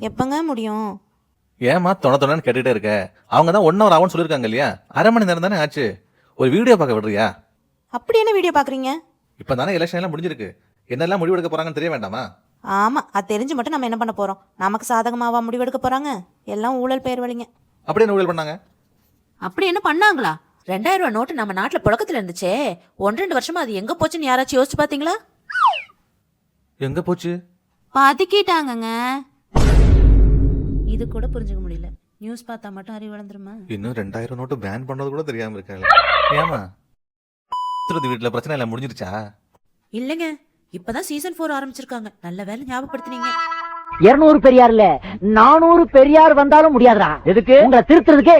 எப்பங்க முடியும்? ஏமா தொணன்னு கேட்டுட்டே இருக்க? அவங்க தான் 1 hour ஆகும்னு சொல்லியிருக்காங்க இல்லையா? அரை மணி நேரம் தானே ஆச்சு. ஒரு வீடியோ பார்க்க விடுறியா? அப்படி என்ன வீடியோ பாக்குறீங்க? இப்பதானே எலெக்ஷன் எல்லாம் முடிஞ்சிருக்கு. என்னெல்லாம் முடிவு எடுக்க போறாங்கன்னு தெரிய வேண்டாமா? ஆமா, அது தெரிஞ்சு மட்டும் நம்ம என்ன பண்ண போறோம்? நமக்கு சாதகமாவா முடிவெடுக்க போறாங்க? எல்லாம் ஊழல் பெயர் வழிங்க. அப்படி என்ன ஊழல் பண்ணாங்க? அப்படி என்ன பண்ணாங்களா? 2000 ரூபாய் நோட்டு நம்ம நாட்டுல புழக்கத்துல இருந்துச்சே, 1-2 வருஷமா அது எங்க போச்சுன்னு யாராச்சும் யோசிச்சு பாத்தீங்களா? எங்க போச்சு? பதுக்கிட்டாங்கங்க. இது கூட புரிஞ்சுக்க முடியல. நியூஸ் பார்த்தா மட்டும் அறிவு வளர்ந்துருமா? இன்னும் 2000 நோட்டு பேன் பண்ணது கூட தெரியாம இருக்காங்க. ஏமா வீட்டுல பிரச்சனை எல்லாம் முடிஞ்சிருச்சா? இல்லங்க, இப்பதான் சீசன் 4 ஆரம்பிச்சிருக்காங்க. நல்ல வேலை ஞாபகப்படுத்தினீங்க. 200 பெரியார் இல்ல 400 பெரியார் வந்தாலும் முடியாதுடா. எதுக்கு? உங்களை திருத்துறதுக்கு.